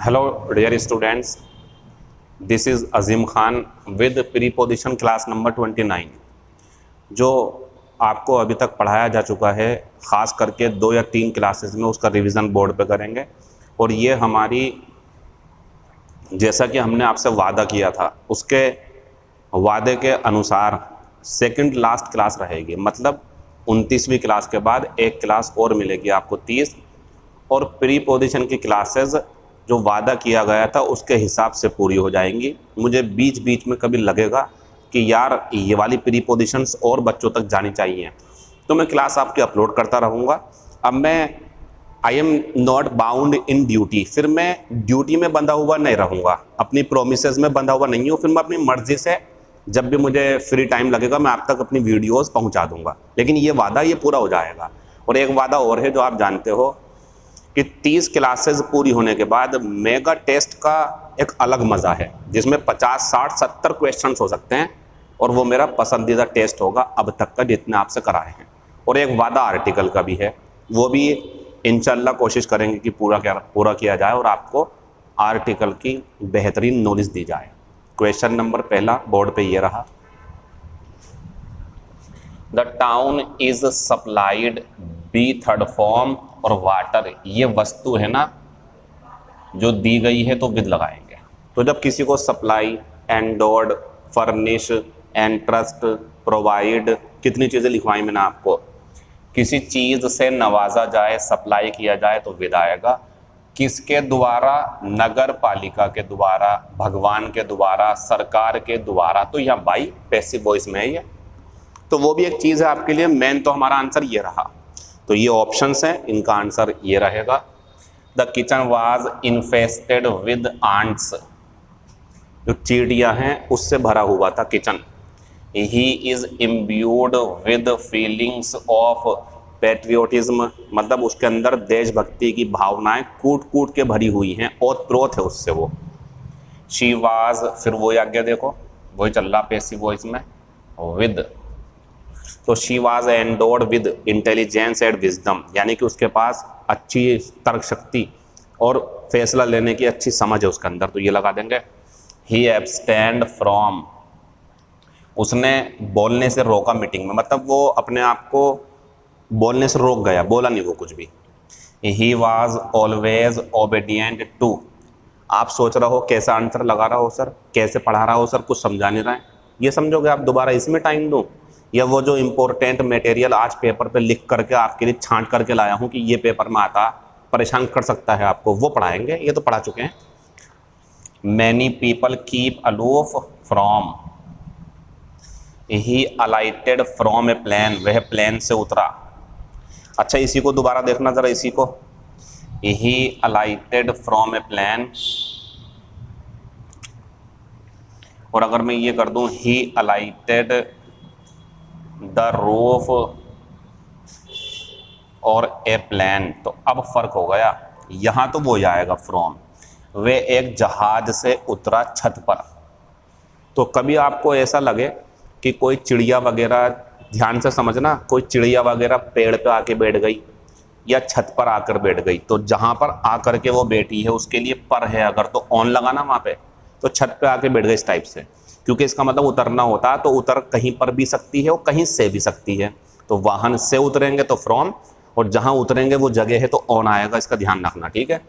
Hello dear students, this is Azim Khan with preposition class number 29 जो आपको अभी तक पढ़ाया जा चुका है, ख़ास करके 2 या 3 क्लासेस में उसका रिवीजन बोर्ड पे करेंगे। और ये हमारी, जैसा कि हमने आपसे वादा किया था, उसके वादे के अनुसार सेकंड लास्ट क्लास रहेगी। मतलब 29वीं क्लास के बाद एक क्लास और मिलेगी आपको 30, और प्रीपोजिशन की क्लासेस जो वादा किया गया था उसके हिसाब से पूरी हो जाएंगी। मुझे बीच बीच में कभी लगेगा कि यार ये वाली प्रीपोजिशंस और बच्चों तक जानी चाहिए, तो मैं क्लास आपकी अपलोड करता रहूँगा। अब मैं आई am not bound in duty, फिर मैं ड्यूटी में बंधा हुआ नहीं रहूँगा, अपनी प्रोमिसेस में बंधा हुआ नहीं हूँ। फिर मैं अपनी मर्ज़ी से जब भी मुझे फ्री टाइम लगेगा मैं आप तक अपनी वीडियोस पहुँचा दूँगा। लेकिन ये वादा ये पूरा हो जाएगा। और एक वादा और है जो आप जानते हो कि 30 क्लासेस पूरी होने के बाद मेगा टेस्ट का एक अलग मज़ा है, जिसमें 50, 60, 70 क्वेश्चंस हो सकते हैं, और वो मेरा पसंदीदा टेस्ट होगा अब तक का जितने आपसे कराए हैं। और एक वादा आर्टिकल का भी है, वो भी इंशाल्लाह कोशिश करेंगे कि पूरा किया जाए और आपको आर्टिकल की बेहतरीन नॉलेज दी जाए। क्वेश्चन नंबर पहला बोर्ड पे ये रहा, the town is supplied be third form और वाटर। ये वस्तु है ना जो दी गई है, तो विद लगाएंगे। तो जब किसी को supply, endowed, furnish, entrust, provide, कितनी चीज़ें लिखवाई मैंने आपको, किसी चीज़ से नवाजा जाए, सप्लाई किया जाए तो विद आएगा। किसके द्वारा? नगर पालिका के द्वारा, भगवान के द्वारा, सरकार के द्वारा। तो यहाँ बाई पैसिव वॉइस में है ये, तो वो भी एक चीज़ है आपके लिए। मेन तो हमारा आंसर ये रहा। तो ये ऑप्शंस हैं, इनका आंसर ये रहेगा। The kitchen was infested with ants, जो चींटियां हैं उससे भरा हुआ था kitchen. He is imbued with feelings of patriotism, मतलब उसके अंदर देशभक्ति की भावनाएं कूट कूट के भरी हुई हैं, ओतप्रोत है उससे वो। शी वाज, फिर वो आगे देखो वही चल रहा पैसिव वॉइस में, विद। तो she was endowed with intelligence and wisdom, यानी कि उसके पास अच्छी तर्क शक्ति और फैसला लेने की अच्छी समझ है उसके अंदर, तो ये लगा देंगे। ही एब्सटेंड फ्रॉम, उसने बोलने से रोका मीटिंग में, मतलब वो अपने आप को बोलने से रोक गया, बोला नहीं वो कुछ भी। He was always obedient to, आप सोच रहे हो कैसा आंसर लगा रहा हो सर, कैसे पढ़ा रहा हो सर, कुछ समझा नहीं रहा है, ये समझोगे आप दोबारा इसमें टाइम दो, या वो जो इम्पोर्टेंट मटेरियल आज पेपर पे लिख करके आपके लिए छांट करके लाया हूँ कि ये पेपर में आता, परेशान कर सकता है आपको, वो पढ़ाएंगे, ये तो पढ़ा चुके हैं। Many people keep aloof from, he alighted from a plane, वह प्लेन से उतरा। अच्छा इसी को दोबारा देखना जरा, इसी को, ही अलाइटेड फ्रॉम ए प्लेन, और अगर मैं ये कर दूं ही अलाइटेड द रूफ और ए प्लेन, तो अब फर्क हो गया। यहाँ तो वो आएगा फ्रॉम, वे एक जहाज से उतरा छत पर। तो कभी आपको ऐसा लगे कि कोई चिड़िया वगैरह, ध्यान से समझना, कोई चिड़िया वगैरह पेड़ पे आके बैठ गई या छत पर आकर बैठ गई, तो जहाँ पर आकर के वो बैठी है उसके लिए पर है, अगर तो ऑन लगाना वहाँ पे, तो छत पे आके बैठ गई इस टाइप से, क्योंकि इसका मतलब उतरना होता है, तो उतर कहीं पर भी सकती है और कहीं से भी सकती है। तो वाहन से उतरेंगे तो फ्रॉम, और जहाँ उतरेंगे वो जगह है तो ऑन आएगा, इसका ध्यान रखना, ठीक है।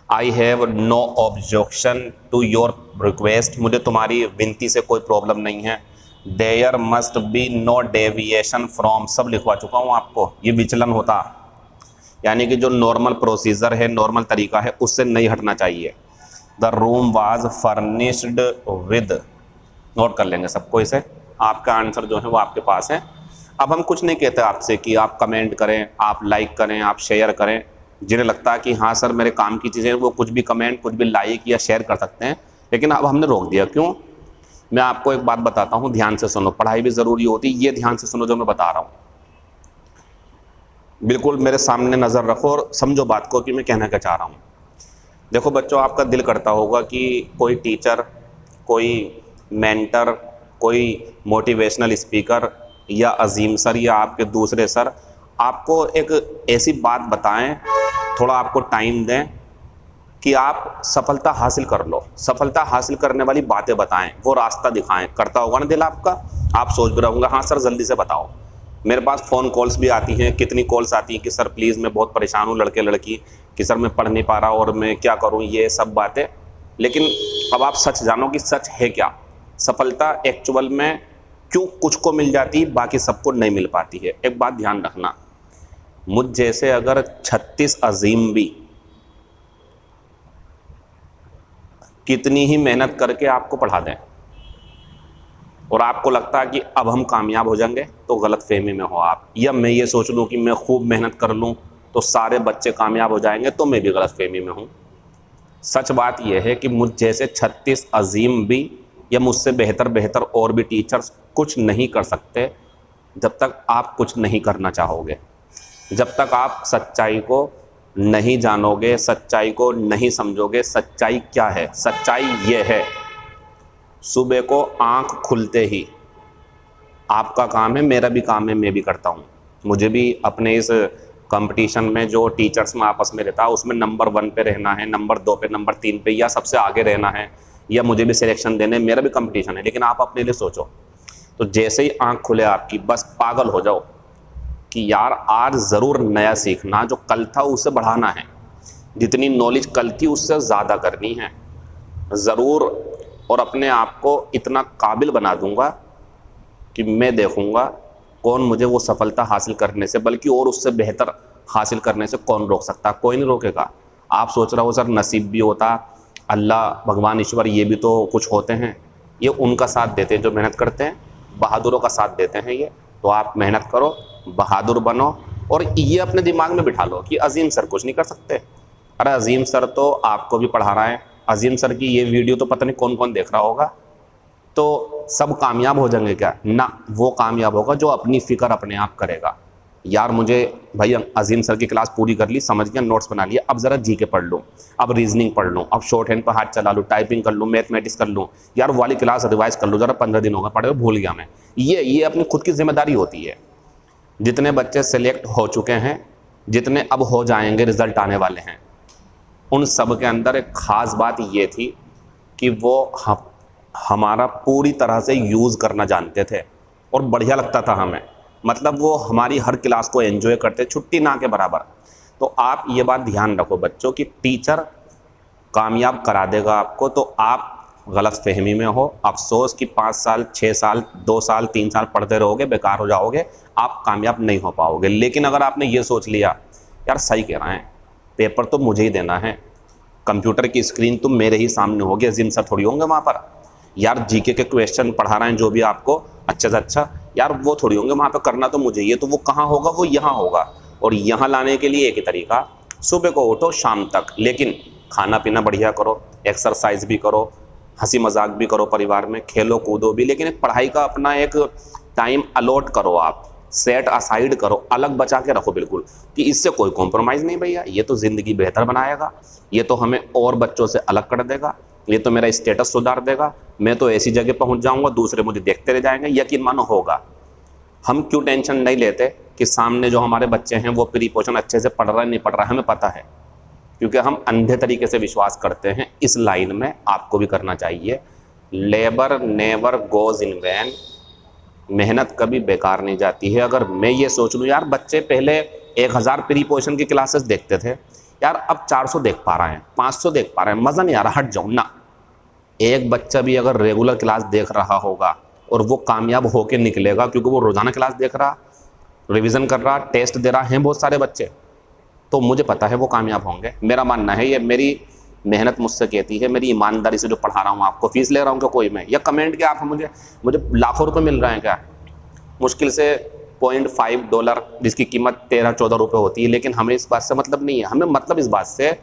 I have no objection to your request, मुझे तुम्हारी विनती से कोई प्रॉब्लम नहीं है। There must be no deviation from, सब लिखवा चुका हूँ आपको, ये विचलन होता, यानी कि जो नॉर्मल प्रोसीजर है, नॉर्मल तरीका है, उससे नहीं हटना चाहिए। The room was furnished with, note कर लेंगे सबको इसे, आपका आंसर जो है वो आपके पास है। अब हम कुछ नहीं कहते आपसे कि आप कमेंट करें, आप लाइक करें, आप शेयर करें। जिन्हें लगता है कि हाँ सर मेरे काम की चीज़ें, वो कुछ भी कमेंट, कुछ भी लाइक या शेयर कर सकते हैं, लेकिन अब हमने रोक दिया। क्यों? मैं आपको एक बात बताता हूँ, ध्यान से सुनो, पढ़ाई भी ज़रूरी होती है, ये ध्यान से सुनो जो मैं बता रहा हूँ, बिल्कुल मेरे सामने नज़र रखो और समझो बात को कि मैं कहना क्या चाह रहा हूँ। देखो बच्चों, आपका दिल करता होगा कि कोई टीचर, कोई मेंटर, कोई मोटिवेशनल स्पीकर या अजीम सर या आपके दूसरे सर आपको एक ऐसी बात बताएं, थोड़ा आपको टाइम दें कि आप सफलता हासिल कर लो, सफलता हासिल करने वाली बातें बताएं, वो रास्ता दिखाएं। करता होगा ना दिल आपका, आप सोच भी रहोगे हाँ सर जल्दी से बताओ। मेरे पास फ़ोन कॉल्स भी आती हैं, कितनी कॉल्स आती हैं कि सर प्लीज़ मैं बहुत परेशान हूँ, लड़के लड़की, कि सर मैं पढ़ नहीं पा रहा और मैं क्या करूँ, ये सब बातें। लेकिन अब आप सच जानो कि सच है क्या, सफलता एक्चुअल में क्यों कुछ को मिल जाती बाकी सबको नहीं मिल पाती है। एक बात ध्यान रखना, मुझ जैसे अगर 36 अजीम भी कितनी ही मेहनत करके आपको पढ़ा दें और आपको लगता है कि अब हम कामयाब हो जाएंगे, तो गलत फहमी में हो आप। या मैं ये सोच लूँ कि मैं खूब मेहनत कर लूँ तो सारे बच्चे कामयाब हो जाएंगे, तो मैं भी गलत फहमी में हूँ। सच बात यह है कि मुझ जैसे 36 अजीम भी या मुझसे बेहतर और भी टीचर्स कुछ नहीं कर सकते जब तक आप कुछ नहीं करना चाहोगे, जब तक आप सच्चाई को नहीं जानोगे, सच्चाई को नहीं समझोगे। सच्चाई क्या है? सच्चाई ये है, सुबह को आंख खुलते ही आपका काम है, मेरा भी काम है, मैं भी करता हूँ। मुझे भी अपने इस कंपटीशन में जो टीचर्स में आपस में रहता है उसमें नंबर 1 पे रहना है, नंबर 2 पे, नंबर 3 पे, या सबसे आगे रहना है, या मुझे भी सिलेक्शन देने, मेरा भी कंपटीशन है। लेकिन आप अपने लिए सोचो, तो जैसे ही आंख खुले आपकी बस पागल हो जाओ कि यार आज ज़रूर नया सीखना, जो कल था उसे बढ़ाना है, जितनी नॉलेज कल थी उससे ज़्यादा करनी है ज़रूर। और अपने आप को इतना काबिल बना दूंगा कि मैं देखूंगा कौन मुझे वो सफलता हासिल करने से, बल्कि और उससे बेहतर हासिल करने से कौन रोक सकता? कोई नहीं रोकेगा। आप सोच रहे हो सर नसीब भी होता, अल्लाह भगवान ईश्वर ये भी तो कुछ होते हैं, ये उनका साथ देते हैं जो मेहनत करते हैं, बहादुरों का साथ देते हैं ये। तो आप मेहनत करो, बहादुर बनो, और ये अपने दिमाग में बिठा लो कि अजीम सर कुछ नहीं कर सकते। अरे अजीम सर तो आपको भी पढ़ा रहा है, अजीम सर की ये वीडियो तो पता नहीं कौन कौन देख रहा होगा, तो सब कामयाब हो जाएंगे क्या? ना, वो कामयाब होगा जो अपनी फ़िक्र अपने आप करेगा। यार मुझे भाई अजीम सर की क्लास पूरी कर ली, समझ गया, नोट्स बना लिया, अब ज़रा जीके पढ़ लूँ, अब रीजनिंग पढ़ लूँ, अब शॉर्ट हैंड पर हाथ चला लूँ, टाइपिंग कर लूँ, मैथमेटिक्स कर लूँ, यार वाली क्लास रिवाइज कर लूँ, ज़रा 15 दिन होगा पढ़े, भूल गया मैं। ये अपनी खुद की जिम्मेदारी होती है। जितने बच्चे सेलेक्ट हो चुके हैं, जितने अब हो जाएंगे, रिज़ल्ट आने वाले हैं, उन सब के अंदर एक ख़ास बात ये थी कि वो हमारा पूरी तरह से यूज़ करना जानते थे और बढ़िया लगता था हमें। मतलब वो हमारी हर क्लास को एंजॉय करते, छुट्टी ना के बराबर। तो आप ये बात ध्यान रखो बच्चों कि टीचर कामयाब करा देगा आपको, तो आप गलत फहमी में हो। अफसोस कि 5 साल, 6 साल, 2 साल, 3 साल पढ़ते रहोगे, बेकार हो जाओगे, आप कामयाब नहीं हो पाओगे। लेकिन अगर आपने ये सोच लिया यार सही कह रहे हैं, पेपर तो मुझे ही देना है, कंप्यूटर की स्क्रीन तो मेरे ही सामने होगी, अजीम सर थोड़ी होंगे वहाँ पर, यार जीके के क्वेश्चन पढ़ा रहे हैं जो भी आपको अच्छे से अच्छा, यार वो थोड़ी होंगे वहाँ पर, करना तो मुझे, ये तो वो कहाँ होगा, वो यहाँ होगा। और यहाँ लाने के लिए एक ही तरीका, सुबह को उठो शाम तक, लेकिन खाना पीना बढ़िया करो, एक्सरसाइज भी करो, हंसी मजाक भी करो, परिवार में खेलो कूदो भी, लेकिन एक पढ़ाई का अपना एक टाइम अलॉट करो, आप सेट असाइड करो, अलग बचा के रखो बिल्कुल, कि इससे कोई कॉम्प्रोमाइज़ नहीं भैया, ये तो ज़िंदगी बेहतर बनाएगा, ये तो हमें और बच्चों से अलग कर देगा, ये तो मेरा स्टेटस सुधार देगा, मैं तो ऐसी जगह पहुंच जाऊंगा, दूसरे मुझे देखते रह जाएंगे। यकीन मानो होगा। हम क्यों टेंशन नहीं लेते कि सामने जो हमारे बच्चे हैं वो प्री पोर्शन अच्छे से पढ़ रहा है नहीं पढ़ रहा है, हमें पता है, क्योंकि हम अंधे तरीके से विश्वास करते हैं। इस लाइन में आपको भी करना चाहिए। Labour never goes in vain, मेहनत कभी बेकार नहीं जाती है। अगर मैं ये सोच लूँ यार बच्चे पहले 1000 प्री पोर्शन की क्लासेस देखते थे, यार अब 400 देख पा रहे हैं, 500 देख पा रहे हैं, मज़ा नहीं आ रहा, हट जाऊँ ना। एक बच्चा भी अगर रेगुलर क्लास देख रहा होगा और वो कामयाब होके निकलेगा, क्योंकि वो रोज़ाना क्लास देख रहा, रिवीजन कर रहा, टेस्ट दे रहा है बहुत सारे बच्चे, तो मुझे पता है वो कामयाब होंगे। मेरा मानना है, ये मेरी मेहनत मुझसे कहती है, मेरी ईमानदारी से जो पढ़ा रहा हूँ आपको, फीस ले रहा हूँ क्या कोई मैं, या कमेंट क्या आप मुझे लाखों रुपए मिल रहे हैं क्या? मुश्किल से $0.5 जिसकी कीमत 13-14 रुपये होती है। लेकिन हमें इस बात से मतलब नहीं है, हमें मतलब इस बात से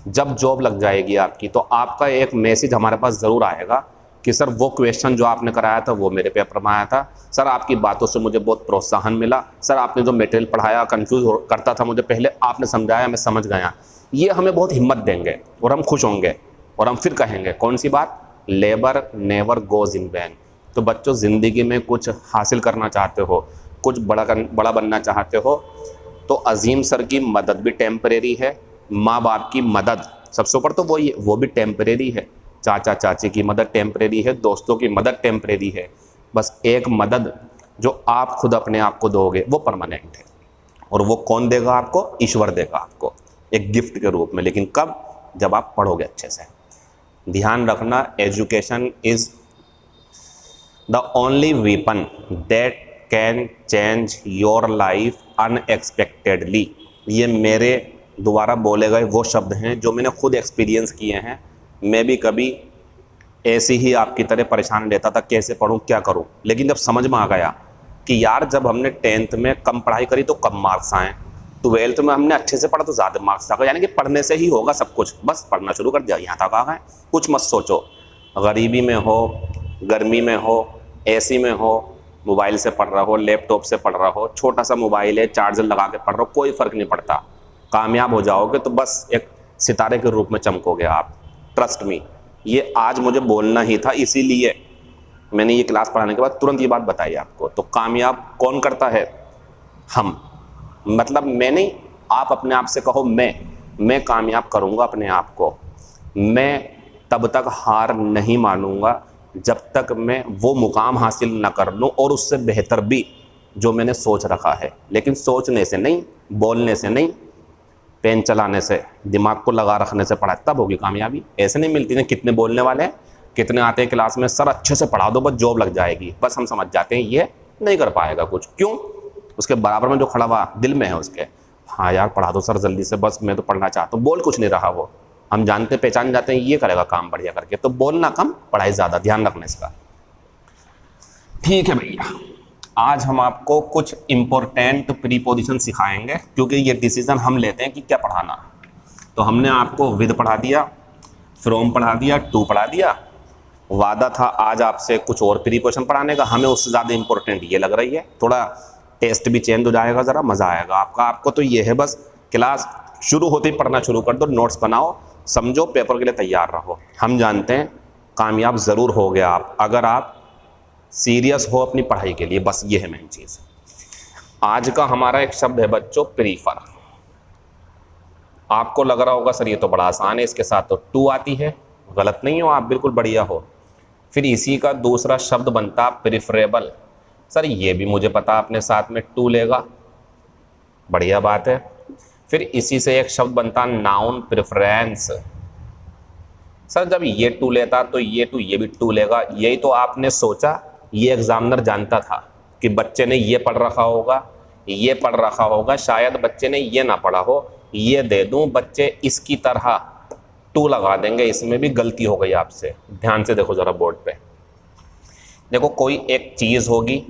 जब जॉब लग जाएगी आपकी, तो आपका एक मैसेज हमारे पास ज़रूर आएगा कि सर वो क्वेश्चन जो आपने कराया था वो मेरे पेपर में आया था, सर आपकी बातों से मुझे बहुत प्रोत्साहन मिला, सर आपने जो मटेरियल पढ़ाया कंफ्यूज करता था मुझे पहले, आपने समझाया मैं समझ गया। ये हमें बहुत हिम्मत देंगे और हम खुश होंगे और हम फिर कहेंगे कौन सी बात, labour never goes in vain. तो बच्चों, ज़िंदगी में कुछ हासिल करना चाहते हो, कुछ बड़ा बनना चाहते हो, तो अजीम सर की मदद भी टेम्परेरी है, माँ बाप की मदद सबसे ऊपर तो वो भी टेम्परेरी है। चाचा चाची की मदद टेम्परेरी है, दोस्तों की मदद टेम्परेरी है, बस एक मदद जो आप खुद अपने आप को दोगे वो परमानेंट है। और वो कौन देगा आपको? ईश्वर देगा आपको एक गिफ्ट के रूप में। लेकिन कब? जब आप पढ़ोगे अच्छे से। ध्यान रखना, education is the only weapon that can change your life unexpectedly. ये मेरे द्वारा बोले गए वो शब्द हैं जो मैंने खुद एक्सपीरियंस किए हैं। मैं भी कभी ऐसे ही आपकी तरह परेशान रहता था, कैसे पढूं क्या करूं, लेकिन जब समझ में आ गया कि यार जब हमने 10th में कम पढ़ाई करी तो कम मार्क्स आए, 12th में हमने अच्छे से पढ़ा तो ज़्यादा मार्क्स आ गए। यानी कि पढ़ने से ही होगा सब कुछ, बस पढ़ना शुरू कर दिया, यहाँ तक आ गए। कुछ मत सोचो, गरीबी में हो, गर्मी में हो, एसी में हो, मोबाइल से पढ़ रहा हो, लैपटॉप से पढ़ रहा हो, छोटा सा मोबाइल है चार्जर लगा के पढ़ रहा हो, कोई फ़र्क नहीं पड़ता। कामयाब हो जाओगे तो बस एक सितारे के रूप में चमकोगे आप, ट्रस्ट मी। ये आज मुझे बोलना ही था, इसीलिए मैंने ये क्लास पढ़ाने के बाद तुरंत ये बात बताई आपको। तो कामयाब कौन करता है? हम, मतलब मैं नहीं, आप अपने आप से कहो मैं कामयाब करूँगा अपने आप को। मैं तब तक हार नहीं मानूंगा जब तक मैं वो मुकाम हासिल न कर लूँ और उससे बेहतर भी जो मैंने सोच रखा है। लेकिन सोचने से नहीं, बोलने से नहीं, पेन चलाने से, दिमाग को लगा रखने से पढ़ा तब होगी कामयाबी। ऐसे नहीं मिलती ना। कितने बोलने वाले हैं, कितने आते हैं क्लास में, सर अच्छे से पढ़ा दो बस जॉब लग जाएगी। बस हम समझ जाते हैं ये नहीं कर पाएगा कुछ। क्यों? उसके बराबर में जो खड़ा हुआ दिल में है उसके, हाँ यार पढ़ा दो सर जल्दी से, बस मैं तो पढ़ना चाहता हूँ। बोल कुछ नहीं रहा वो, हम जानते पहचान जाते हैं ये करेगा काम बढ़िया करके। तो बोलना कम, पढ़ाई ज़्यादा, ध्यान रखना इसका। ठीक है भैया, आज हम आपको कुछ इम्पोर्टेंट प्रीपोजिशन सिखाएंगे, क्योंकि ये डिसीजन हम लेते हैं कि क्या पढ़ाना। तो हमने आपको विद पढ़ा दिया, फ्रॉम पढ़ा दिया, टू पढ़ा दिया। वादा था आज आपसे कुछ और प्रीपोजिशन पढ़ाने का, हमें उससे ज़्यादा इम्पोर्टेंट ये लग रही है। थोड़ा टेस्ट भी चेंज हो जाएगा, ज़रा मज़ा आएगा आपका। आपको तो ये है बस क्लास शुरू होते ही पढ़ना शुरू कर दो, नोट्स बनाओ, समझो, पेपर के लिए तैयार रहो। हम जानते हैं कामयाब ज़रूर हो गया आप, अगर आप सीरियस हो अपनी पढ़ाई के लिए। बस ये है मेन चीज़। आज का हमारा एक शब्द है बच्चों, प्रीफर। आपको लग रहा होगा सर ये तो बड़ा आसान है, इसके साथ तो टू आती है। गलत नहीं हो आप, बिल्कुल बढ़िया हो। फिर इसी का दूसरा शब्द बनता प्रिफरेबल। सर ये भी मुझे पता अपने साथ में टू लेगा, बढ़िया बात है। फिर इसी से एक शब्द बनता नाउन प्रेफरेंस। सर जब ये टू लेता तो ये टू ये भी टू लेगा। यही तो आपने सोचा, ये एग्जामिनर जानता था कि बच्चे ने ये पढ़ रखा होगा, ये पढ़ रखा होगा, शायद बच्चे ने ये ना पढ़ा हो, ये दे दूं, बच्चे इसकी तरह टू लगा देंगे। इसमें भी गलती हो गई आपसे। ध्यान से देखो ज़रा बोर्ड पे, देखो कोई एक चीज़ होगी,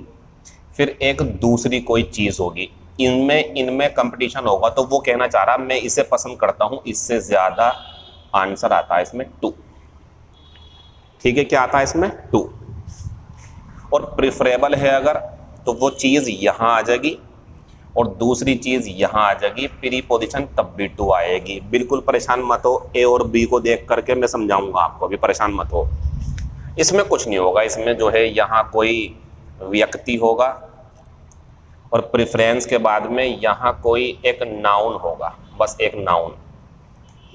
फिर एक दूसरी कोई चीज़ होगी, इनमें कंपटीशन होगा। तो वो कहना चाह रहा मैं इसे पसंद करता हूँ, इससे ज़्यादा आंसर आता है इसमें टू। ठीक है, क्या आता है इसमें? टू। और प्रिफरेबल है अगर, तो वो चीज़ यहाँ आ जाएगी और दूसरी चीज़ यहाँ आ जाएगी, प्रीपोजिशन तब भी टू आएगी। बिल्कुल परेशान मत हो, ए और बी को देख करके मैं समझाऊंगा आपको, अभी परेशान मत हो। इसमें कुछ नहीं होगा, इसमें जो है यहाँ कोई व्यक्ति होगा और प्रेफरेंस के बाद में यहाँ कोई एक नाउन होगा, बस एक नाउन।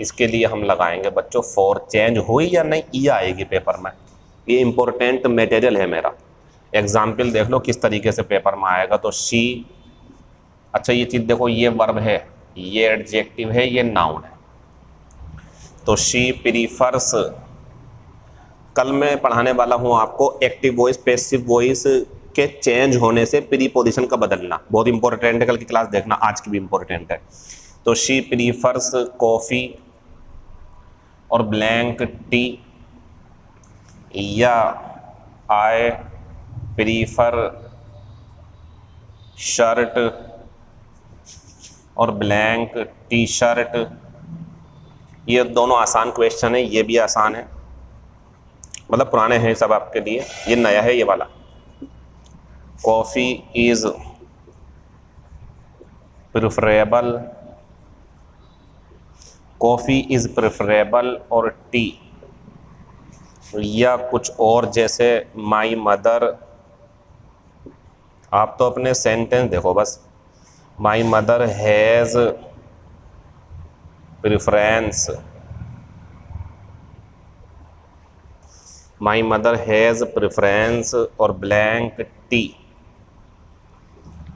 इसके लिए हम लगाएंगे बच्चों फॉर। चेंज हुई या नहीं ये आएगी पेपर में, ये इंपॉर्टेंट मटेरियल है मेरा। एग्जाम्पल देख लो किस तरीके से पेपर में आएगा। तो शी, अच्छा ये चीज़ देखो, ये वर्ब है, ये एडजेक्टिव है, ये नाउन है। तो शी प्रीफर्स, कल मैं पढ़ाने वाला हूँ आपको एक्टिव वॉइस पैसिव वॉइस के चेंज होने से प्रीपोजिशन का बदलना। बहुत इंपॉर्टेंट है, कल की क्लास देखना, आज की भी इंपॉर्टेंट है। तो शी प्रीफर्स कॉफ़ी और ब्लैंक टी, या आई प्रीफर शर्ट और ब्लैंक टी शर्ट। ये दोनों आसान क्वेश्चन है, ये भी आसान है, मतलब पुराने हैं सब आपके लिए, ये नया है ये वाला। Coffee is preferable, coffee is preferable और टी, या कुछ और जैसे माई मदर। आप तो अपने सेंटेंस देखो बस, my mother has preference my mother has preference और ब्लैंक टी।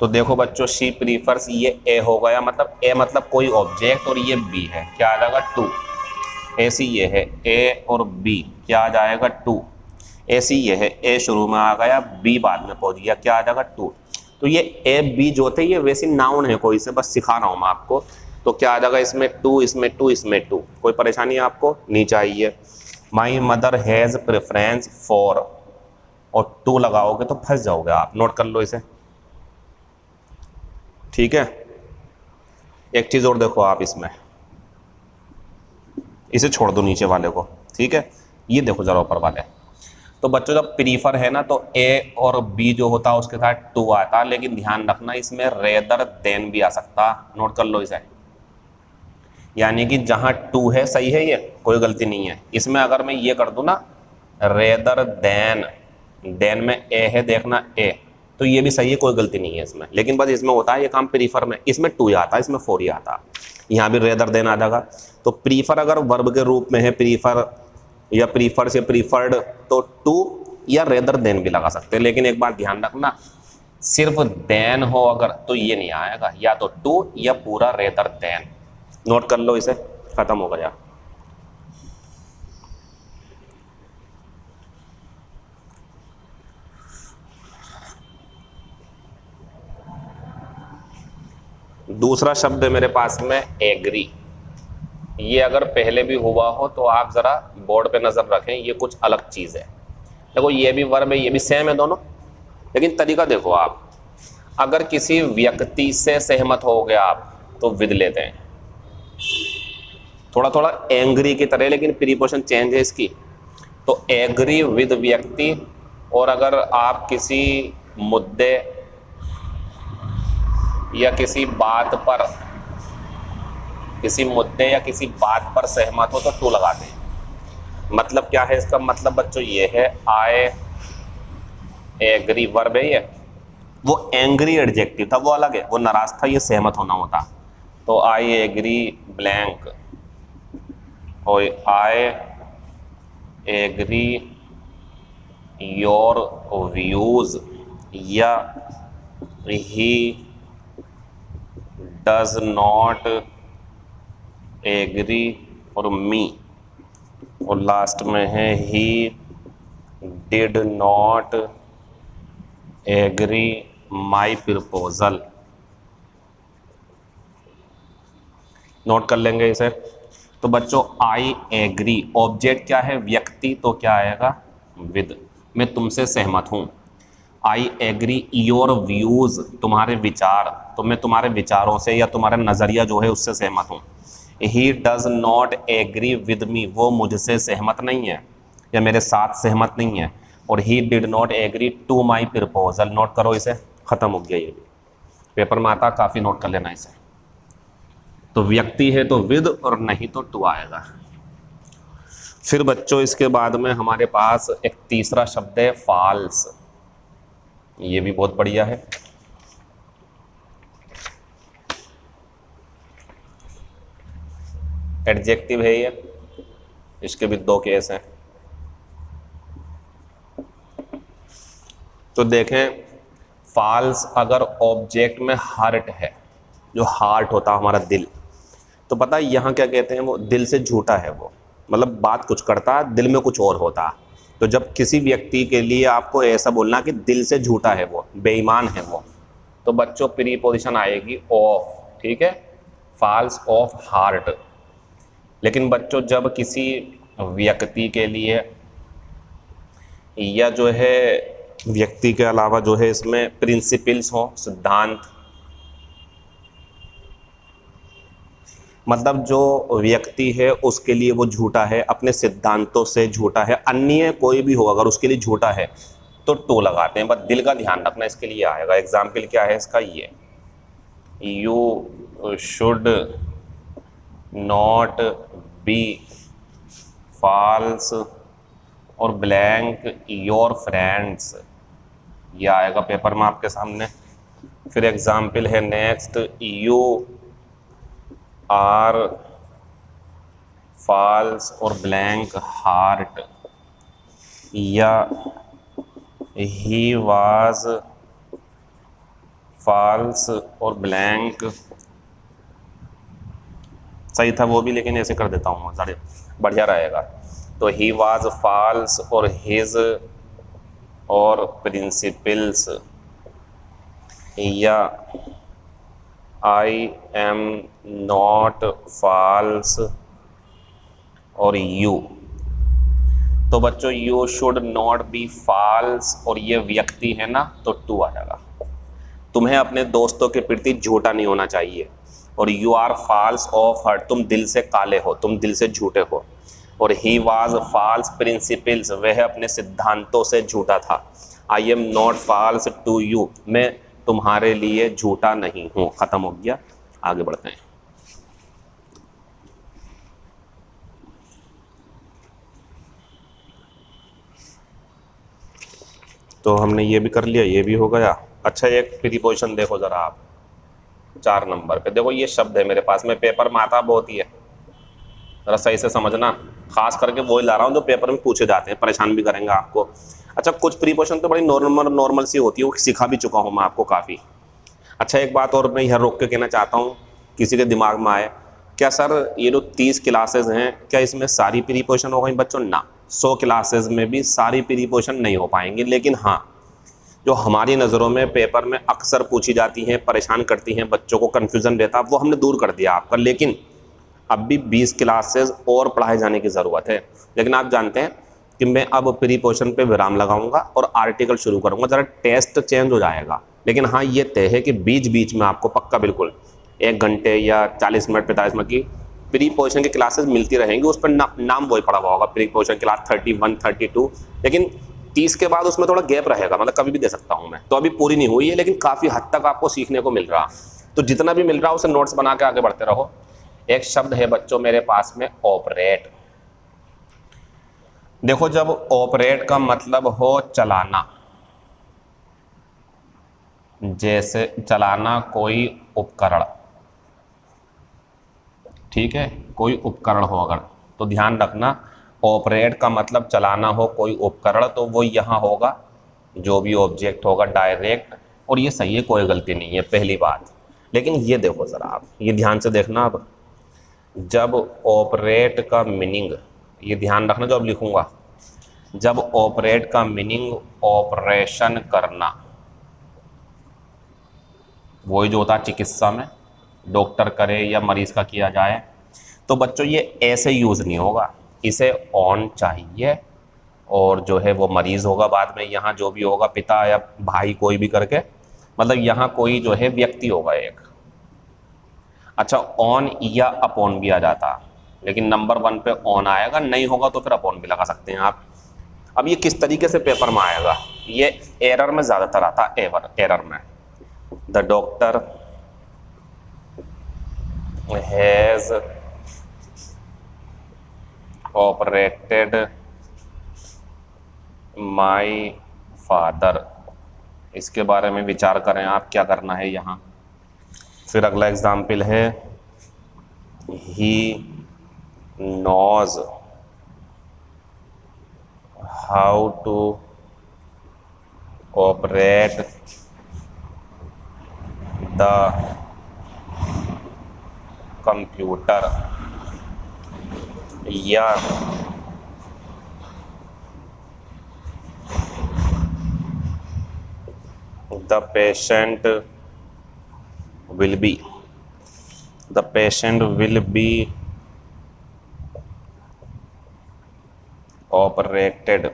तो देखो बच्चों, शी प्रीफर्स, ये ए हो गया, मतलब ए मतलब कोई ऑब्जेक्ट और ये बी है, क्या आ जाएगा टू। ऐसी ये है ए और बी, क्या आ जाएगा टू। ऐसी ये है ए शुरू में आ गया, बी बाद में पहुंच गया, क्या आ जाएगा टू। तो ये ए बी जो थे ये वैसी नाउन है कोई से, बस सिखा रहा हूँ मैं आपको। तो क्या आ जाएगा इसमें टू, इसमें टू, इसमें टू। कोई परेशानी है आपको? नहीं चाहिए। My mother has preference for, और टू लगाओगे तो फंस जाओगे आप, नोट कर लो इसे, ठीक है। एक चीज़ और देखो आप इसमें, इसे छोड़ दो नीचे वाले को, ठीक है। ये देखो जरा ऊपर वाले। तो बच्चों जब प्रीफर है ना तो ए और बी जो होता है उसके साथ टू आता, लेकिन ध्यान रखना इसमें रेदर देन भी आ सकता, नोट कर लो इसे। यानी कि जहां टू है सही है, ये कोई गलती नहीं है। इसमें अगर मैं ये कर दूं ना रेदर देन, देन में ए है देखना ए, तो ये भी सही है, कोई गलती नहीं है इसमें। लेकिन बस इसमें होता है ये काम प्रीफर में, इसमें टू आता है, इसमें फोर ही आता। यहाँ भी रेदर देन आ जाएगा। तो प्रीफर अगर वर्ब के रूप में है, प्रीफर या प्रीफर से प्रीफर्ड, तो टू या रेदर देन भी लगा सकते हैं। लेकिन एक बात ध्यान रखना, सिर्फ देन हो अगर तो ये नहीं आएगा, या तो टू या पूरा रेदर देन। नोट कर लो इसे, खत्म हो गया। दूसरा शब्द है मेरे पास में एग्री। ये अगर पहले भी हुआ हो तो आप जरा बोर्ड पे नजर रखें, ये कुछ अलग चीज है। देखो ये भी वर्ब है, ये भी सेम है दोनों, लेकिन तरीका देखो आप। अगर किसी व्यक्ति से सहमत हो गए आप तो विद लेते हैं, थोड़ा थोड़ा एंग्री की तरह, लेकिन प्रीपोजिशन चेंज है इसकी। तो एग्री विद व्यक्ति, और अगर आप किसी मुद्दे या किसी बात पर, किसी मुद्दे या किसी बात पर सहमत हो तो टू लगाते हैं। मतलब क्या है इसका मतलब बच्चों, ये है आई एग्री, वर्ब है ये। वो एंग्री एडजेक्टिव था, वो अलग है, वो नाराज था, ये सहमत होना होता। तो आई एग्री ब्लैंक, और आई एग्री योर व्यूज, या ही डज नॉट एग्री और मी, और लास्ट में है he did not agree my proposal. Note कर लेंगे इसे। तो बच्चों आई एग्री, ऑब्जेक्ट क्या है व्यक्ति, तो क्या आएगा विद, मैं तुमसे सहमत हूं। आई एग्री योर व्यूज, तुम्हारे विचार, तो मैं तुम्हारे विचारों से या तुम्हारा नजरिया जो है उससे सहमत हूं। He does not agree with me, वो मुझसे सहमत नहीं है या मेरे साथ सहमत नहीं है। और he did not agree to my proposal. Note करो इसे, खत्म हो गया ये भी, पेपर में आता, काफी नोट कर लेना इसे। तो व्यक्ति है तो विद, और नहीं तो टू आएगा। फिर बच्चों इसके बाद में हमारे पास एक तीसरा शब्द है फॉल्स। ये भी बहुत बढ़िया है। एडजेक्टिव है ये, इसके भी दो केस हैं। तो देखें, फॉल्स अगर ऑब्जेक्ट में हार्ट है, जो हार्ट होता है हमारा दिल, तो पता है यहाँ क्या कहते हैं, वो दिल से झूठा है, वो मतलब बात कुछ करता है, दिल में कुछ और होता है। तो जब किसी व्यक्ति के लिए आपको ऐसा बोलना कि दिल से झूठा है, वो बेईमान है वो, तो बच्चों प्रीपोजिशन आएगी ऑफ, ठीक है, फॉल्स ऑफ हार्ट। लेकिन बच्चों जब किसी व्यक्ति के लिए या जो है व्यक्ति के अलावा जो है इसमें प्रिंसिपल्स हो, सिद्धांत, मतलब जो व्यक्ति है उसके लिए वो झूठा है, अपने सिद्धांतों से झूठा है, अन्य कोई भी हो अगर उसके लिए झूठा है तो टू लगाते हैं। बस दिल का ध्यान रखना, इसके लिए आएगा। एग्जाम्पल क्या है इसका, ये you should not be false और ब्लैंक योर फ्रेंड्स, ये आएगा पेपर में आपके सामने। फिर एग्जाम्पल है नेक्स्ट, यू आर फॉल्स और ब्लैंक हार्ट, या ही वाज फॉल्स और ब्लैंक, सही था वो भी, लेकिन ऐसे कर देता हूँ ज़्यादा बढ़िया रहेगा। तो ही वाज फॉल्स और हिज और प्रिंसिपल्स, या आई एम नॉट फॉल्स और यू। तो बच्चों you should not be false और ये व्यक्ति है ना, तो टू आ जाएगा। तुम्हें अपने दोस्तों के प्रति झूठा नहीं होना चाहिए। और you are false of heart, तुम दिल से काले हो, तुम दिल से झूठे हो। और ही वाज फॉल्स प्रिंसिपल्स, वह अपने सिद्धांतों से झूठा था। I am not false to you, मैं तुम्हारे लिए झूठा नहीं हूँ। खत्म हो गया, आगे बढ़ते हैं। तो हमने ये भी कर लिया, ये भी हो गया। अच्छा एक प्रीपोजिशन देखो ज़रा आप 4 नंबर पे। देखो ये शब्द है मेरे पास में, पेपर में आता बहुत ही है, ज़रा सही से समझना। खास करके वो ला रहा हूँ जो पेपर में पूछे जाते हैं, परेशान भी करेंगे आपको। अच्छा कुछ प्रीपोजिशन तो बड़ी नॉर्मल सी होती है, वो सिखा भी चुका हूँ मैं आपको काफ़ी। अच्छा एक बात और मैं यहाँ रोक के कहना चाहता हूँ, किसी के दिमाग में आए क्या सर ये जो 30 क्लासेज हैं क्या इसमें सारी प्रीपोजिशन हो गई बच्चों? ना, 100 क्लासेज में भी सारी प्रीपोजिशन नहीं हो पाएंगे, लेकिन हाँ जो हमारी नज़रों में पेपर में अक्सर पूछी जाती हैं, परेशान करती हैं, बच्चों को कन्फ्यूज़न रहता है, वो हमने दूर कर दिया आपका। लेकिन अब भी 20 क्लासेज और पढ़ाए जाने की ज़रूरत है। लेकिन आप जानते हैं कि मैं अब प्रीपोजिशन पे विराम लगाऊंगा और आर्टिकल शुरू करूंगा, ज़रा टेस्ट चेंज हो जाएगा। लेकिन हाँ ये तय है कि बीच बीच में आपको पक्का बिल्कुल 1 घंटे या 40 मिनट 45 मिनट की प्रीपोजिशन की क्लासेस मिलती रहेंगी। उस पर नाम वही पड़ा हुआ होगा, प्रीपोजिशन क्लास 31 32, लेकिन 30 के बाद उसमें थोड़ा गैप रहेगा, मतलब कभी भी दे सकता हूँ मैं। तो अभी पूरी नहीं हुई है, लेकिन काफ़ी हद तक आपको सीखने को मिल रहा। तो जितना भी मिल रहा है उसे नोट्स बना के आगे बढ़ते रहो। एक शब्द है बच्चों मेरे पास में ऑपरेट। देखो जब ऑपरेट का मतलब हो चलाना, जैसे चलाना कोई उपकरण, ठीक है, कोई उपकरण हो अगर, तो ध्यान रखना ऑपरेट का मतलब चलाना हो कोई उपकरण, तो वो यहाँ होगा जो भी ऑब्जेक्ट होगा डायरेक्ट। और ये सही है, कोई गलती नहीं है पहली बात। लेकिन ये देखो ज़रा आप, ये ध्यान से देखना। अब जब ऑपरेट का मीनिंग, ये ध्यान रखना जो अब लिखूंगा, जब ऑपरेट का मीनिंग ऑपरेशन करना, वही जो होता है चिकित्सा में डॉक्टर करे या मरीज का किया जाए, तो बच्चों ये ऐसे यूज़ नहीं होगा, इसे ऑन चाहिए। और जो है वो मरीज़ होगा बाद में, यहाँ जो भी होगा पिता या भाई कोई भी करके, मतलब यहाँ कोई जो है व्यक्ति होगा एक। अच्छा ऑन या अपॉन भी आ जाता, लेकिन नंबर 1 पे ऑन आएगा, नहीं होगा तो फिर अपॉन भी लगा सकते हैं आप। अब ये किस तरीके से पेपर में आएगा, ये एरर में ज़्यादातर आता है। एरर में the doctor has operated my father, इसके बारे में विचार करें आप क्या करना है यहाँ। फिर अगला एग्जाम्पल है he knows how to operate the computer, या the patient will be operated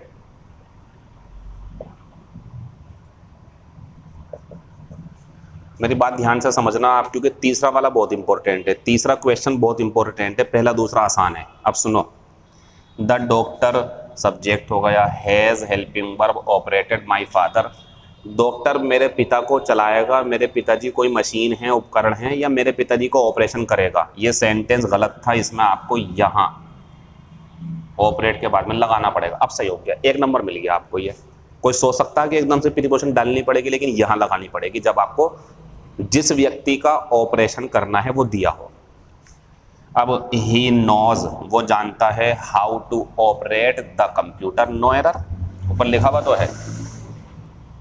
मेरी बात ध्यान से समझना आप, क्योंकि तीसरा वाला बहुत इंपॉर्टेंट है, तीसरा क्वेश्चन बहुत इंपॉर्टेंट है, पहला दूसरा आसान है। अब सुनो, द डॉक्टर सब्जेक्ट हो गया, has helping verb operated my father, doctor मेरे पिता को चलाएगा, मेरे पिताजी कोई मशीन है उपकरण है, या मेरे पिताजी को ऑपरेशन करेगा। ये सेंटेंस गलत था, इसमें आपको यहाँ ऑपरेट के बाद में लगाना पड़ेगा। अब सही हो गया, 1 नंबर मिल गया आपको। ये कोई सोच सकता है कि एकदम से प्रीपोजिशन डालनी पड़ेगी, लेकिन यहाँ लगानी पड़ेगी जब आपको जिस व्यक्ति का ऑपरेशन करना है वो दिया हो। अब ही नोज, वो जानता है, how to operate the computer, no error. ऊपर लिखा हुआ तो है।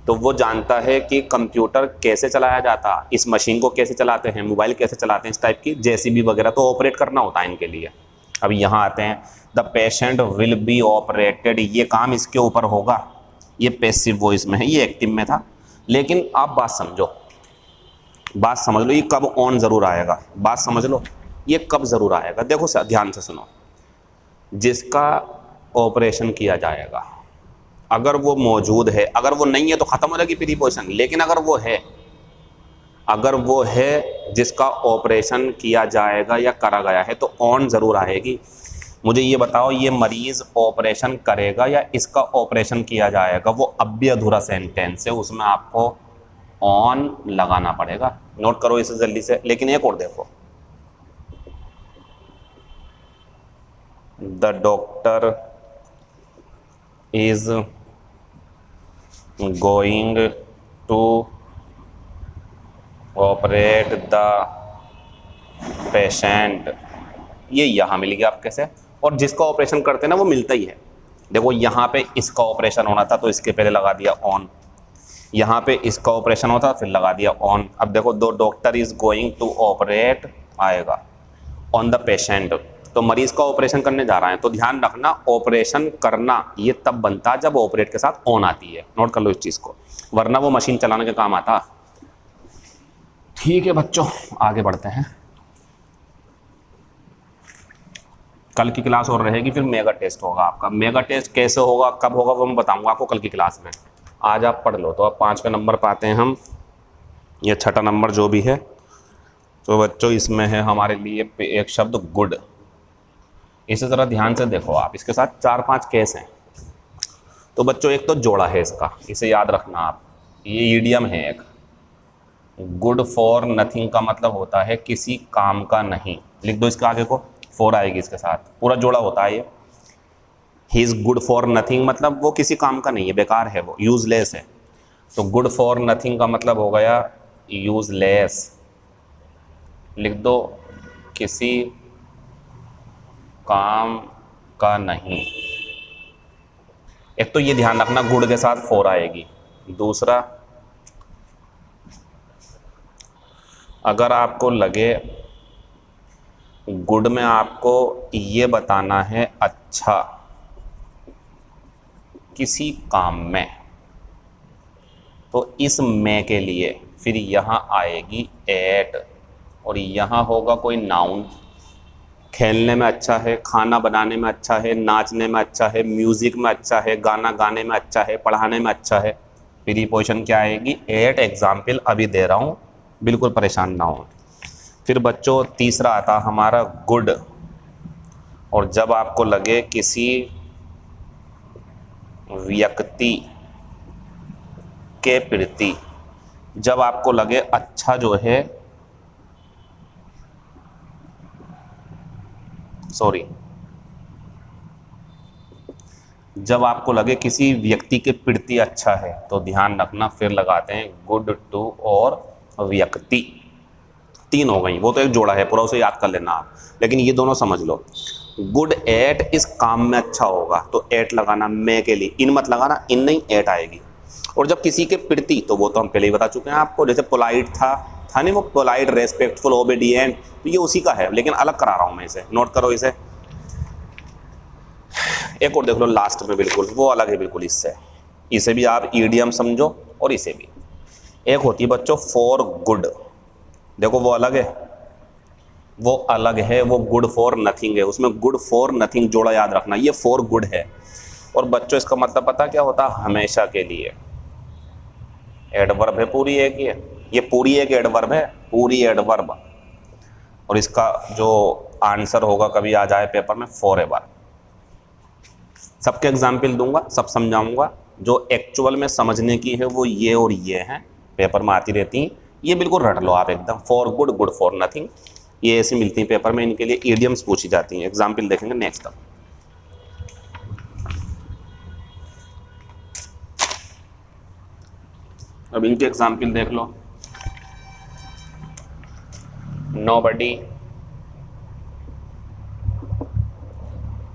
तो वो जानता है कि कंप्यूटर कैसे चलाया जाता, इस मशीन को कैसे चलाते हैं, मोबाइल कैसे चलाते हैं, इस टाइप की जेसीबी वगैरह तो ऑपरेट करना होता है इनके लिए। अब यहाँ आते हैं, the patient will be operated, ये काम इसके ऊपर होगा। ये पैसिव वॉइस में है, ये एक्टिव में था। लेकिन आप बात समझो, बात समझ लो, ये कब ऑन ज़रूर आएगा, बात समझ लो ये कब ज़रूर आएगा। देखो ध्यान से सुनो, जिसका ऑपरेशन किया जाएगा अगर वो मौजूद है, अगर वो नहीं है तो ख़त्म हो जाएगी प्रीपोजिशन। लेकिन अगर वो है जिसका ऑपरेशन किया जाएगा या करा गया है तो ऑन ज़रूर आएगी। मुझे ये बताओ, ये मरीज़ ऑपरेशन करेगा या इसका ऑपरेशन किया जाएगा? वो अब भी अधूरा सेंटेंस है, उसमें आपको ऑन लगाना पड़ेगा। नोट करो इसे जल्दी से। लेकिन एक और देखो, the doctor is going to operate the patient, ये यहाँ मिल गया आप कैसे। और जिसका ऑपरेशन करते हैं ना वो मिलता ही है। देखो यहाँ पे इसका ऑपरेशन होना था तो इसके पहले लगा दिया ऑन, यहाँ पे इसका ऑपरेशन होता फिर लगा दिया ऑन। अब देखो, दो doctor is going to operate आएगा ऑन द पेशेंट, तो मरीज का ऑपरेशन करने जा रहा है। तो ध्यान रखना, ऑपरेशन करना ये तब बनता जब ऑपरेट के साथ ऑन आती है। नोट कर लो इस चीज़ को, वरना वो मशीन चलाने के काम आता। ठीक है बच्चों, आगे बढ़ते हैं। कल की क्लास और रहेगी, फिर मेगा टेस्ट होगा आपका। मेगा टेस्ट कैसे होगा, कब होगा, वो मैं बताऊंगा आपको कल की क्लास में। आज आप पढ़ लो। तो अब 5 का नंबर पाते हैं हम, ये 6ठा नंबर जो भी है। तो बच्चों इसमें है हमारे लिए एक शब्द गुड। इसे ज़रा ध्यान से देखो आप, इसके साथ 4-5 केस हैं। तो बच्चों एक तो जोड़ा है इसका, इसे याद रखना आप, ये ईडियम है एक। गुड फॉर नथिंग का मतलब होता है किसी काम का नहीं। लिख दो इसके आगे को, फॉर आएगी इसके साथ, पूरा जोड़ा होता है ये। ही इज़ गुड फॉर नथिंग मतलब वो किसी काम का नहीं है, बेकार है, वो यूजलेस है। तो गुड फॉर नथिंग का मतलब हो गया यूजलेस। लिख दो, किसी काम का नहीं। एक तो ये ध्यान रखना, गुड के साथ फॉर आएगी। दूसरा, अगर आपको लगे गुड में आपको ये बताना है अच्छा किसी काम में, तो इस में के लिए फिर यहाँ आएगी एट, और यहाँ होगा कोई नाउन। खेलने में अच्छा है, खाना बनाने में अच्छा है, नाचने में अच्छा है, म्यूज़िक में अच्छा है, गाना गाने में अच्छा है, पढ़ाने में अच्छा है। प्रीपोजिशन क्या आएगी? एट एग्जाम्पल अभी दे रहा हूँ, बिल्कुल परेशान ना हो। फिर बच्चों तीसरा आता हमारा गुड, और जब आपको लगे किसी व्यक्ति के प्रति, जब आपको लगे अच्छा जो है, जब आपको लगे किसी व्यक्ति के प्रति अच्छा है तो ध्यान रखना फिर लगाते हैं गुड टू और व्यक्ति। 3 हो गई, वो तो एक जोड़ा है पूरा, उसे याद कर लेना आप। लेकिन ये दोनों समझ लो, गुड एट इस काम में अच्छा होगा तो एट लगाना, मैं के लिए इन मत लगाना, इन नहीं एट आएगी। और जब किसी के प्रति, तो वो तो हम पहले ही बता चुके हैं आपको, जैसे पोलाइट था नहीं, वो पोलाइट, रेस्पेक्टफुल, ओबीडिएंट, तो ये उसी का है, लेकिन अलग करा रहा हूँ मैं इसे। नोट करो इसे। एक और देख लो लास्ट में, बिल्कुल वो अलग है बिल्कुल इससे। इसे भी आप ईडियम समझो और इसे भी। एक होती है बच्चों फॉर गुड, देखो वो अलग है, वो अलग है, वो गुड फॉर नथिंग है। उसमें गुड फॉर नथिंग जोड़ा याद रखना, ये फॉर गुड है। और बच्चों इसका मतलब पता क्या होता है? हमेशा के लिए। एडवर्ब है पूरी एक, ये पूरी एक एडवर्ब है, पूरी एडवर्ब। और इसका जो आंसर होगा कभी आ जाए पेपर में, फॉरएवर। सबके एग्जाम्पल दूंगा, सब समझाऊंगा। जो एक्चुअल में समझने की है वो ये और ये हैं, पेपर में आती रहती हैं, ये बिल्कुल रट लो आप एकदम। For good, good for nothing, ये ऐसी मिलती हैं पेपर में, इनके लिए ईडियम्स पूछी जाती हैं। एग्जाम्पल देखेंगे नेक्स्ट। अब इनके एग्जाम्पल देख लो। नोबडी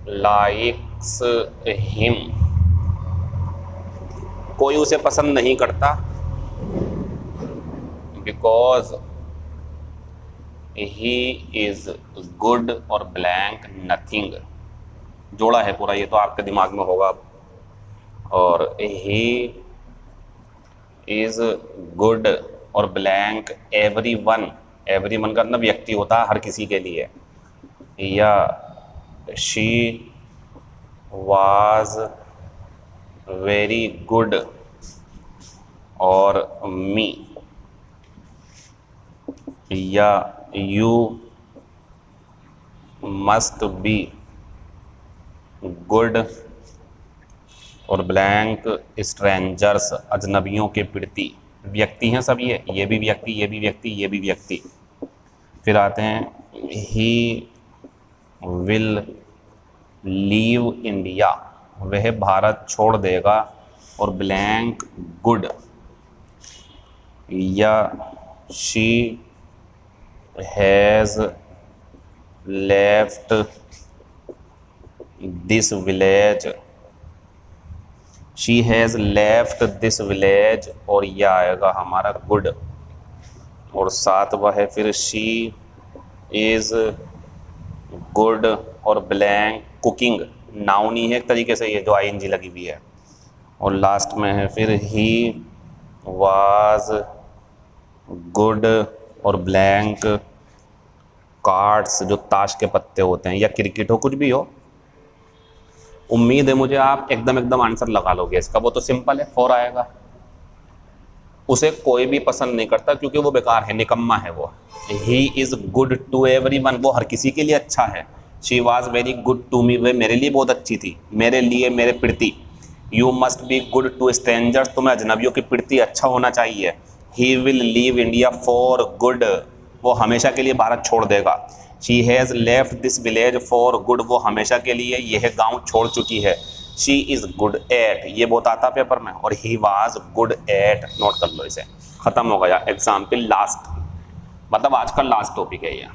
लाइक्स हिम, कोई उसे पसंद नहीं करता, बिकॉज ही इज गुड और ब्लैंक नथिंग। जोड़ा है पूरा, ये तो आपके दिमाग में होगा। और ही इज गुड और ब्लैंक एवरीवन, एवरीवन का मतलब व्यक्ति होता है हर किसी के लिए। या शी वाज वेरी गुड और मी, या यू मस्ट बी गुड और ब्लैंक स्ट्रेंजर्स, अजनबियों के प्रति। व्यक्ति हैं सब, ये भी व्यक्ति, ये भी व्यक्ति, ये भी व्यक्ति। फिर आते हैं ही विल लीव इंडिया, वह भारत छोड़ देगा और ब्लैंक गुड। या she has left this village, she has left this village, और यह आएगा हमारा गुड। और सातवां है फिर शी इज़ गुड और ब्लैंक कुकिंग, नाउन ही है एक तरीके से ये जो आईएनजी लगी हुई है। और लास्ट में है फिर ही वाज गुड और ब्लैंक कार्ड्स, जो ताश के पत्ते होते हैं, या क्रिकेट हो, कुछ भी हो। उम्मीद है मुझे आप एकदम आंसर लगा लोगे इसका। वो तो सिंपल है, 4 आएगा। उसे कोई भी पसंद नहीं करता क्योंकि वो बेकार है, निकम्मा है वो। He is good to everyone, वो हर किसी के लिए अच्छा है। She was very good to me, वे मेरे लिए बहुत अच्छी थी, मेरे लिए, मेरे प्रति। You must be good to strangers, तुम्हें अजनबियों के प्रति अच्छा होना चाहिए। He will leave India for good, वो हमेशा के लिए भारत छोड़ देगा। She has left this village for good, वो हमेशा के लिए यह गांव छोड़ चुकी है। शी इज़ गुड एट, ये बहुत आता पेपर में। और he was good at, note कर लो इसे, ख़त्म हो गया। एग्जाम्पल लास्ट, मतलब आज का लास्ट टॉपिक है ये।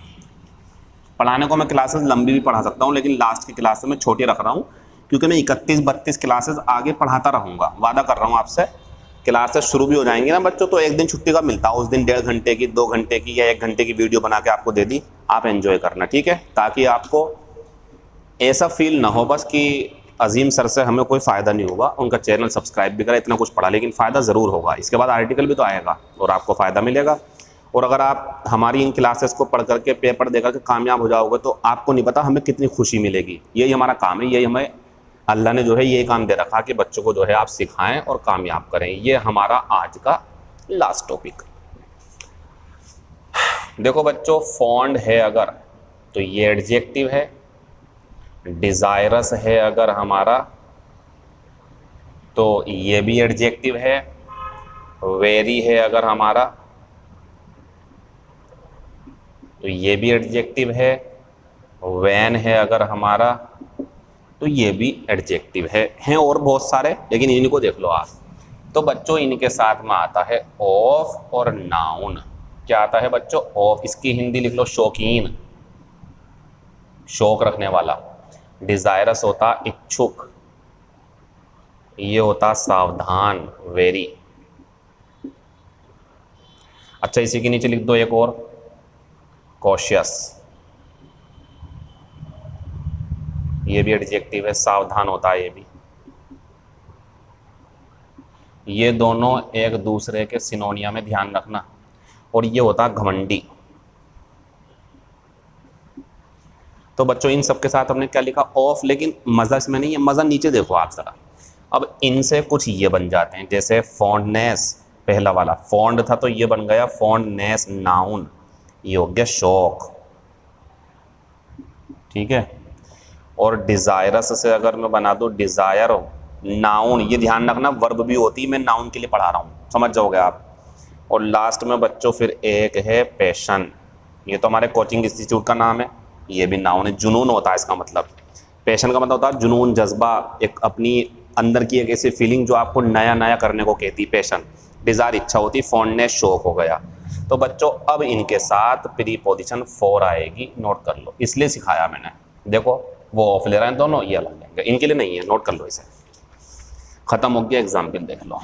पढ़ाने को मैं क्लासेस लंबी भी पढ़ा सकता हूँ, लेकिन लास्ट की क्लास में छोटी रख रहा हूँ क्योंकि मैं 31-32 क्लासेस आगे पढ़ाता रहूँगा। वादा कर रहा हूँ आपसे। क्लासेस शुरू भी हो जाएंगी ना बच्चों, तो एक दिन छुट्टी का मिलता है, उस दिन 1.5 घंटे की, 2 घंटे की या 1 घंटे की वीडियो बना के आपको दे दी, आप एंजॉय करना, ठीक है। ताकि आपको ऐसा फील ना हो बस कि अजीम सर से हमें कोई फ़ायदा नहीं होगा। उनका चैनल सब्सक्राइब भी करा, इतना कुछ पढ़ा, लेकिन फ़ायदा ज़रूर होगा। इसके बाद आर्टिकल भी तो आएगा और आपको फ़ायदा मिलेगा। और अगर आप हमारी इन क्लासेस को पढ़ करके पेपर दे करके कामयाब हो जाओगे तो आपको नहीं पता हमें कितनी खुशी मिलेगी। यही हमारा काम है, यही हमें अल्लाह ने जो है ये काम दे रखा कि बच्चों को जो है आप सिखाएं और कामयाब करें। ये हमारा आज का लास्ट टॉपिक। देखो बच्चों, फॉन्ड है अगर तो ये एडजेक्टिव है, डिज़ायरस है अगर हमारा तो ये भी एडजेक्टिव है, वेरी है अगर हमारा तो ये भी एडजेक्टिव है, वैन है अगर हमारा तो ये भी एडजेक्टिव है। हैं और बहुत सारे, लेकिन इनको देख लो आप। तो बच्चों इनके साथ में आता है ऑफ और नाउन। क्या आता है बच्चों? ऑफ। इसकी हिंदी लिख लो शौकीन, शौक रखने वाला। डिज़ायरस होता इच्छुक, ये होता सावधान, वेरी। अच्छा, इसी के नीचे लिख दो एक और, कॉशियस, ये भी एडजेक्टिव है, सावधान होता है ये भी। ये दोनों एक दूसरे के सिनोनिया में, ध्यान रखना। और ये होता है घमंडी। तो बच्चों इन सब के साथ हमने क्या लिखा? ऑफ। लेकिन मज़ा इसमें नहीं है, मज़ा नीचे देखो आप ज़रा। अब इनसे कुछ ये बन जाते हैं, जैसे फॉन्डनेस, पहला वाला फॉन्ड था तो ये बन गया फॉन्डनेस, नाउन। ये हो गया शौक, ठीक है। और डिज़ायरस से अगर मैं बना दूँ डिज़ायर, नाउन, ये ध्यान रखना वर्ब भी होती है, मैं नाउन के लिए पढ़ा रहा हूँ, समझ जाओगे आप। और लास्ट में बच्चों फिर एक है पैशन, ये तो हमारे कोचिंग इंस्टीट्यूट का नाम है, ये भी नाउन है, जुनून होता है इसका मतलब। पैशन का मतलब होता है जुनून, जज्बा, एक अपनी अंदर की एक ऐसी फीलिंग जो आपको नया नया करने को कहती है, पैशन। डिज़ायर इच्छा होती, फॉन्डनेस शौक हो गया। तो बच्चों अब इनके साथ प्रीपोजिशन 4 आएगी, नोट कर लो, इसलिए सिखाया मैंने। देखो वो ऑफ ले रहे हैं दोनों, ये अलग लेंगे, इनके लिए नहीं है, नोट कर लो इसे। खत्म हो गया, एग्जाम्पल देख लो।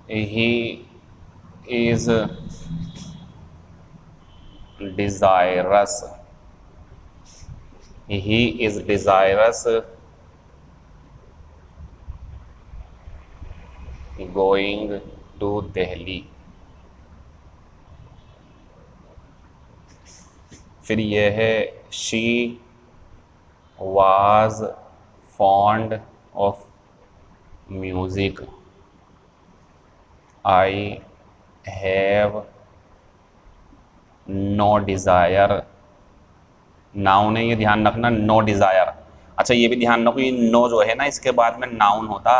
He is desirous. He is desirous going to Delhi. फिर ये है she was fond of music. I have no desire. Noun है, ये ध्यान रखना, नो डिज़ायर। अच्छा ये भी ध्यान रखो, ये नो जो है ना इसके बाद में नाउन होता,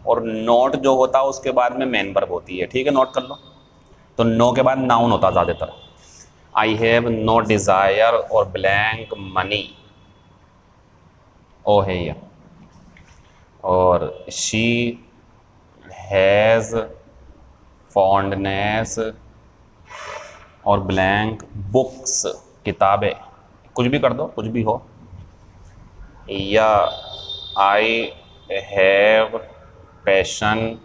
और नोट जो होता उसके बाद में मेन वर्ब होती है, ठीक है, नोट कर लो। तो नो के बाद नाउन होता ज़्यादातर। आई हैव नो डिज़ायर और ब्लैंक मनी, ओ है ये। और शी हैज़ फॉन्डनेस और ब्लैंक बुक्स, किताबें, कुछ भी कर दो, कुछ भी हो। या आई हैव पैशन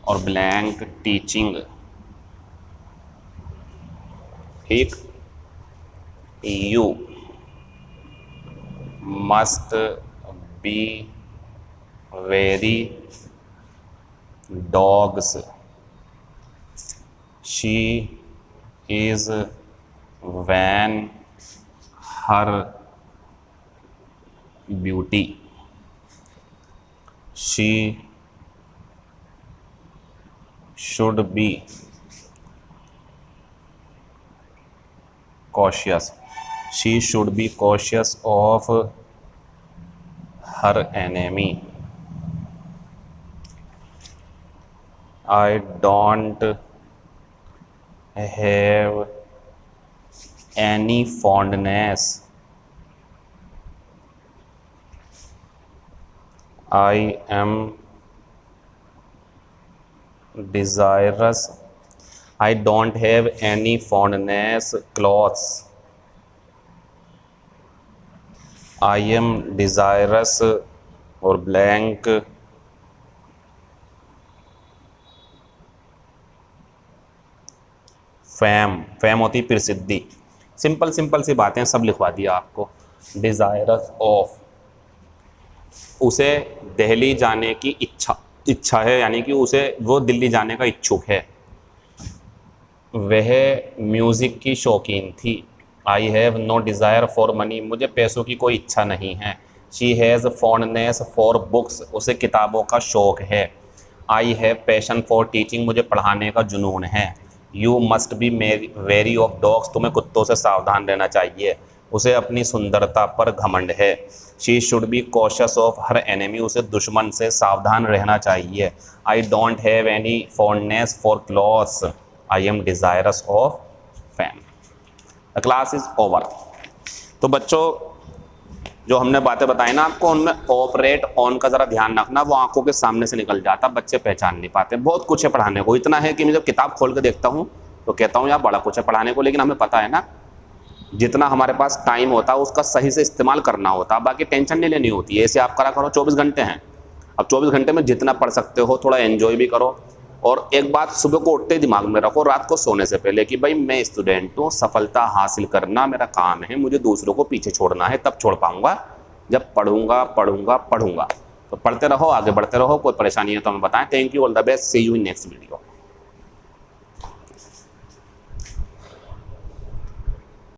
और ब्लैंक टीचिंग, ठीक। You must be very dogs, she is when her beauty, she should be cautious, she should be cautious of her enemy. I don't have any fondness, I am desirous, I don't have any fondness clothes, I am desirous और blank fam, fam होती प्रसिद्धि। Simple simple सी बातें सब लिखवा दिया आपको। Desirous of, उसे दिल्ली जाने की इच्छा है, यानी कि उसे वो दिल्ली जाने का इच्छुक है। वह म्यूज़िक की शौकीन थी। I have no desire for money, मुझे पैसों की कोई इच्छा नहीं है। She has fondness for books, उसे किताबों का शौक़ है। I have passion for teaching, मुझे पढ़ाने का जुनून है। You must be very of dogs, तुम्हें कुत्तों से सावधान रहना चाहिए। उसे अपनी सुंदरता पर घमंड है। She should be cautious of her enemy, उसे दुश्मन से सावधान रहना चाहिए। I don't have any fondness for clothes, I am desirous of fam. The class is over. तो बच्चों जो हमने बातें बताई ना आपको, उनमें ऑपरेट ऑन का ज़रा ध्यान रखना, वो आंखों के सामने से निकल जाता, बच्चे पहचान नहीं पाते। बहुत कुछ है पढ़ाने को, इतना है कि मैं जब किताब खोल के देखता हूँ तो कहता हूँ यार बड़ा कुछ है पढ़ाने को, लेकिन हमें पता है ना जितना हमारे पास टाइम होता है उसका सही से इस्तेमाल करना होता है, बाकी टेंशन नहीं लेनी होती है। ऐसे आप करा करो, 24 घंटे हैं, अब 24 घंटे में जितना पढ़ सकते हो थोड़ा एंजॉय भी करो। और एक बात सुबह को उठते ही दिमाग में रखो, रात को सोने से पहले, कि भाई मैं स्टूडेंट हूँ, सफलता हासिल करना मेरा काम है, मुझे दूसरों को पीछे छोड़ना है, तब छोड़ पाऊंगा जब पढ़ूंगा पढ़ूंगा पढ़ूंगा। तो पढ़ते रहो, आगे बढ़ते रहो, कोई परेशानी है तो हमें बताएं। Thank you, all the best, see you in next video.